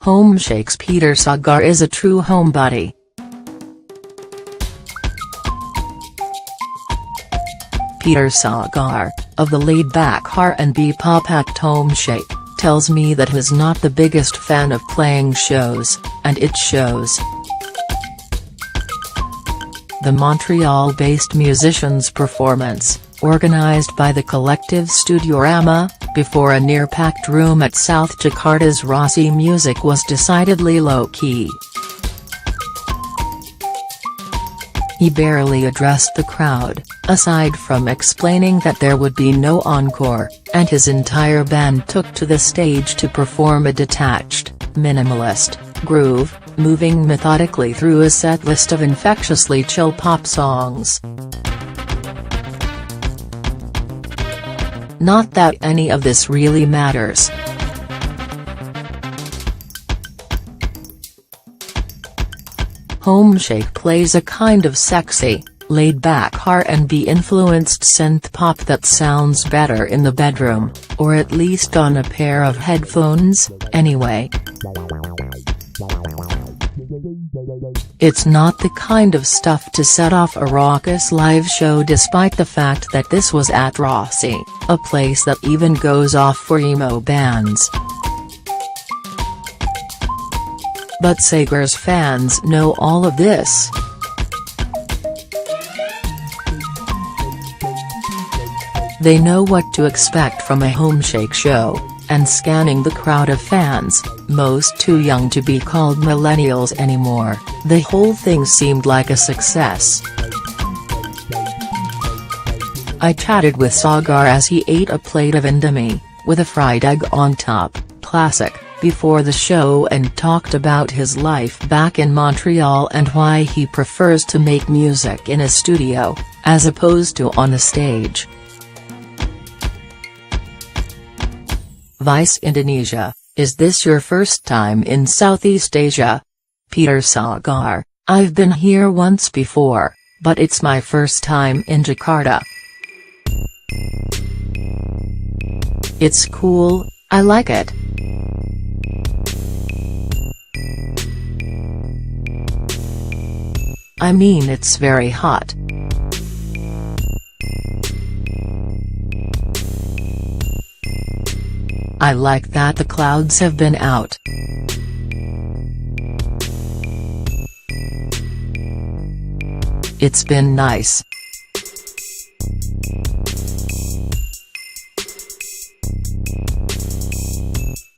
Homeshake's Peter Sagar is a true homebody. Peter Sagar, of the laid-back R&B pop act Homeshake, tells me that he's not the biggest fan of playing shows, and it shows. The Montreal-based musician's performance, organized by the collective Studiorama, before a near-packed room at South Jakarta's Rossi Music was decidedly low-key. He barely addressed the crowd, aside from explaining that there would be no encore, and his entire band took to the stage to perform a detached, minimalist, groove, moving methodically through a set list of infectiously chill pop songs. Not that any of this really matters. Homeshake plays a kind of sexy, laid-back R&B influenced synth pop that sounds better in the bedroom, or at least on a pair of headphones, anyway. It's not the kind of stuff to set off a raucous live show, despite the fact that this was at Rossi, a place that even goes off for emo bands. But Sagar's fans know all of this. They know what to expect from a Homeshake show, and scanning the crowd of fans, most too young to be called millennials anymore, the whole thing seemed like a success. I chatted with Sagar as he ate a plate of Indomie, with a fried egg on top, classic, before the show, and talked about his life back in Montreal and why he prefers to make music in a studio, as opposed to on a stage. Vice Indonesia, is this your first time in Southeast Asia? Peter Sagar, I've been here once before, but it's my first time in Jakarta. It's cool, I like it. I mean, it's very hot. I like that the clouds have been out. It's been nice.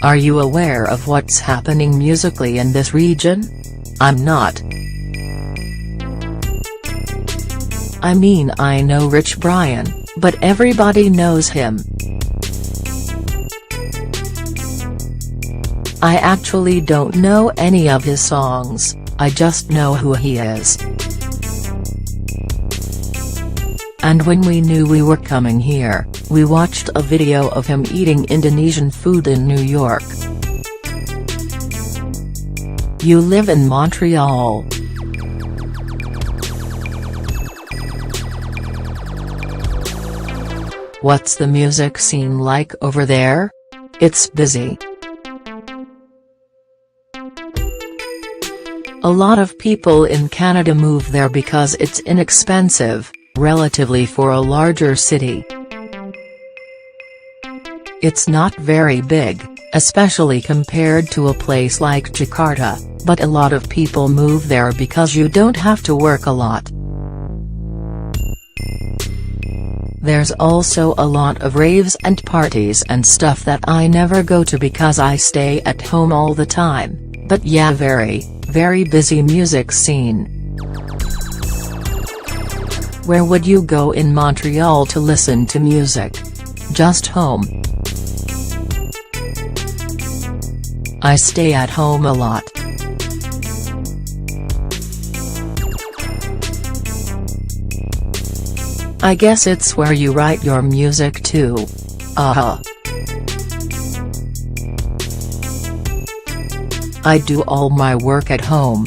Are you aware of what's happening musically in this region? I'm not. I mean, I know Rich Brian, but everybody knows him. I actually don't know any of his songs, I just know who he is. And when we knew we were coming here, we watched a video of him eating Indonesian food in New York. You live in Montreal. What's the music scene like over there? It's busy. A lot of people in Canada move there because it's inexpensive, relatively, for a larger city. It's not very big, especially compared to a place like Jakarta, but a lot of people move there because you don't have to work a lot. There's also a lot of raves and parties and stuff that I never go to because I stay at home all the time, but yeah, very busy music scene. Where would you go in Montreal to listen to music? Just home. I stay at home a lot. I guess it's where you write your music too. I do all my work at home.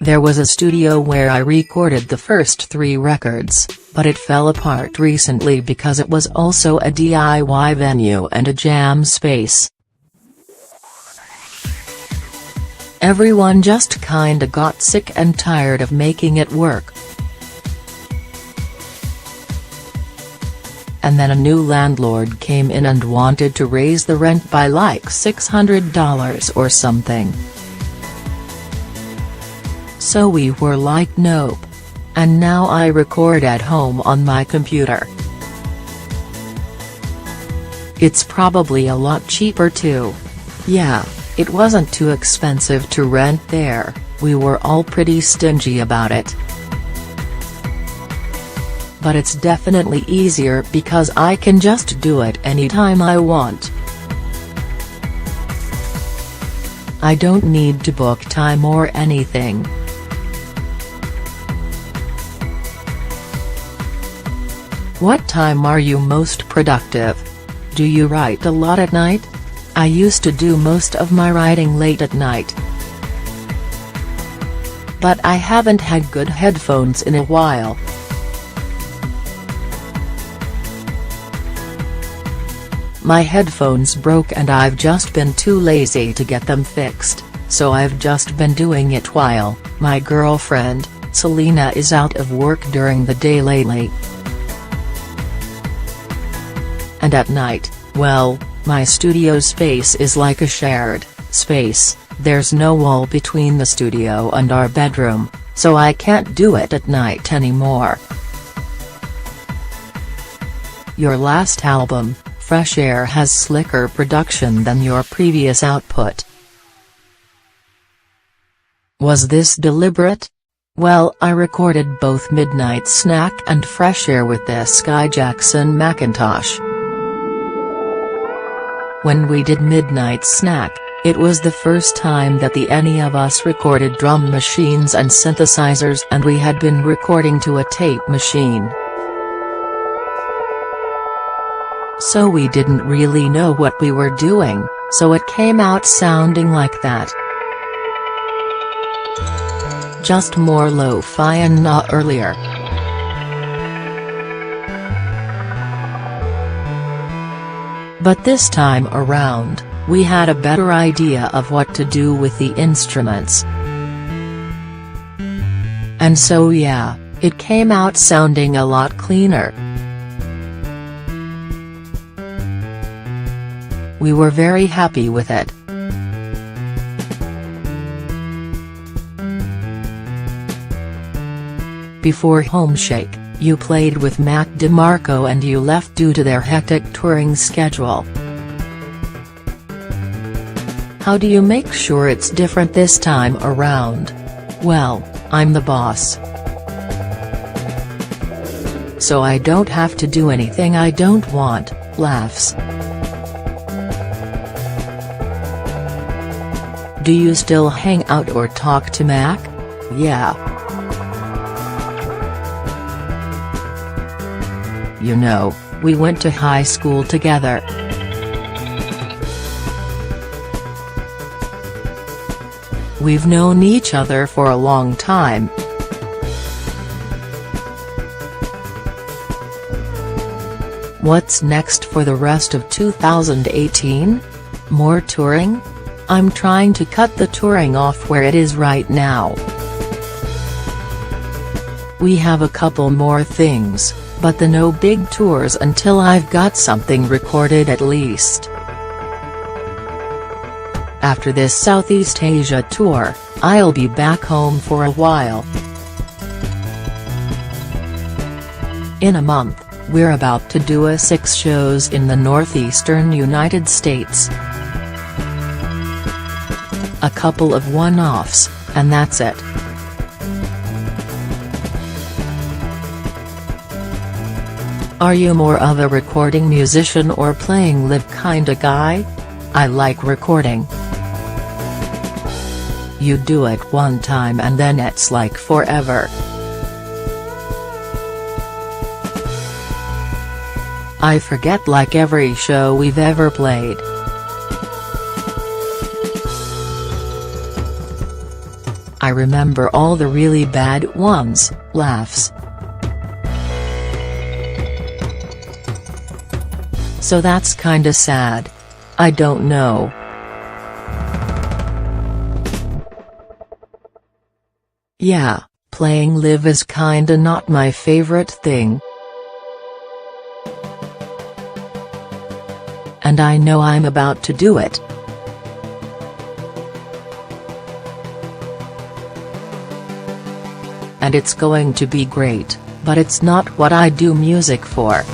There was a studio where I recorded the first 3 records, but it fell apart recently because it was also a DIY venue and a jam space. Everyone just kinda got sick and tired of making it work. And then a new landlord came in and wanted to raise the rent by like $600 or something. So we were like nope. And now I record at home on my computer. It's probably a lot cheaper too. Yeah, it wasn't too expensive to rent there, we were all pretty stingy about it. But it's definitely easier because I can just do it anytime I want. I don't need to book time or anything. What time are you most productive? Do you write a lot at night? I used to do most of my writing late at night. But I haven't had good headphones in a while. My headphones broke and I've just been too lazy to get them fixed, so I've just been doing it while my girlfriend, Selena, is out of work during the day lately. And at night, well, my studio space is like a shared space, there's no wall between the studio and our bedroom, so I can't do it at night anymore. Your last album, Fresh Air, has slicker production than your previous output. Was this deliberate? Well, I recorded both Midnight Snack and Fresh Air with this guy Jackson Macintosh. When we did Midnight Snack, it was the first time that any of us recorded drum machines and synthesizers, and we had been recording to a tape machine. So we didn't really know what we were doing, so it came out sounding like that. Just more lo-fi and not earlier. But this time around, we had a better idea of what to do with the instruments. And so yeah, it came out sounding a lot cleaner. We were very happy with it. Before Homeshake, you played with Mac DeMarco and you left due to their hectic touring schedule. How do you make sure it's different this time around? Well, I'm the boss. So I don't have to do anything I don't want, laughs. Do you still hang out or talk to Mac? Yeah. You know, we went to high school together. We've known each other for a long time. What's next for the rest of 2018? More touring? I'm trying to cut the touring off where it is right now. We have a couple more things, but no big tours until I've got something recorded at least. After this Southeast Asia tour, I'll be back home for a while. In a month, we're about to do 6 shows in the northeastern United States. A couple of one-offs, and that's it. Are you more of a recording musician or playing live kinda guy? I like recording. You do it one time and then it's like forever. I forget like every show we've ever played. I remember all the really bad ones, laughs. So that's kinda sad. I don't know. Yeah, playing live is kinda not my favorite thing. And I know I'm about to do it. And it's going to be great, but it's not what I do music for.